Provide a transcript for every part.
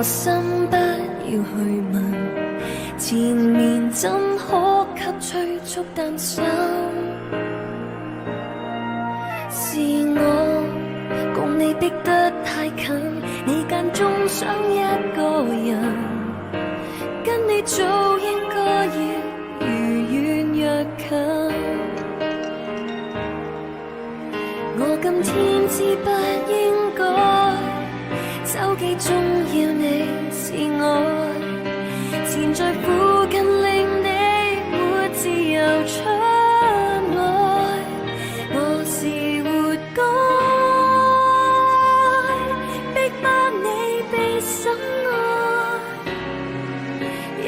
心不要去問，前面怎可給催促擔心？是我共你逼得太近，你間中想一個人，跟你早應該要如願若近。我今天知不應該手機中要你是愛，纏在附近令你沒自由出來。我是活該逼迫你被深愛，一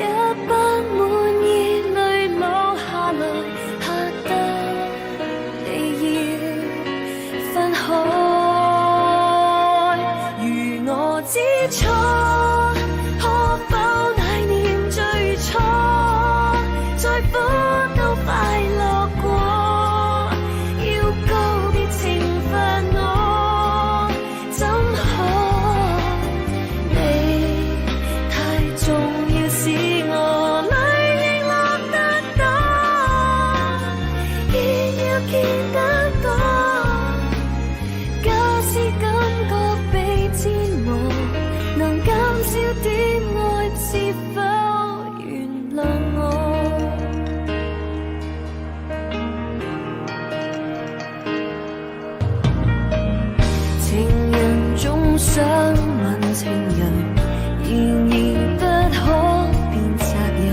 不滿意淚落下來，嚇得你要分開。如我知錯，可否乃念最初，再苦都快樂過，要告別懲罰我，怎可？你太重要，使我淚亦落得多，見要見得多。假使感覺被折磨，能減少點愛，是否原諒我？情人總想問情人，然而不可變責任。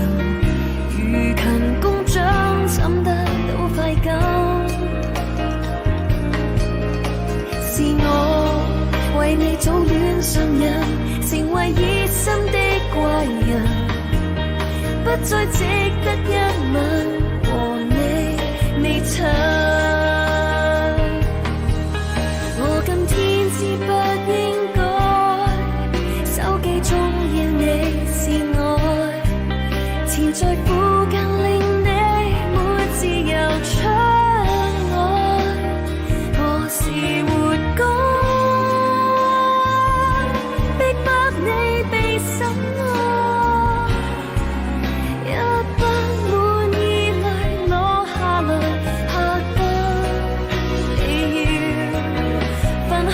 如勤工獎，怎得到快感？是我為你早戀上癮，成為熱心的怪人，不再值得一吻和你未親。我今天知不應該手機中要你是愛，纏在附近令你沒自由出來。我是活該逼迫你被深愛，一不滿意淚落下來，嚇得你要分開。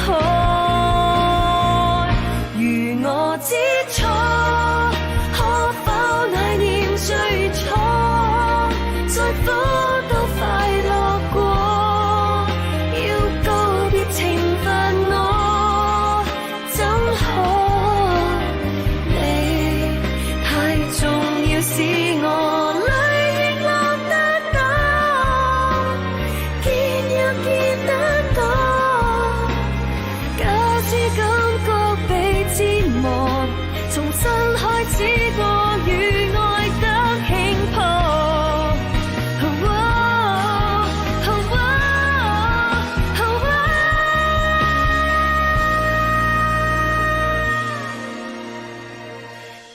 如我知錯，可否乃念最初，再苦都快樂過，要告別懲罰我，怎可？你太重要，使我淚亦落得多，見要見得多。假使感覺被折磨，重新開始過，與愛得輕破。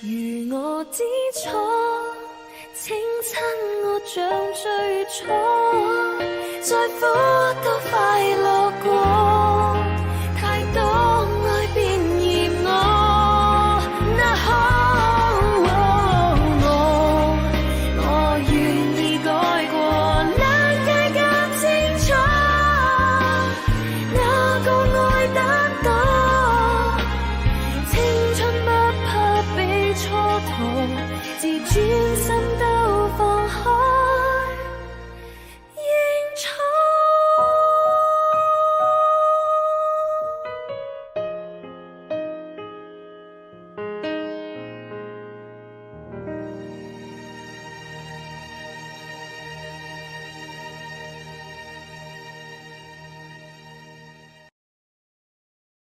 如我知錯，請親我像最初，再苦都快樂過。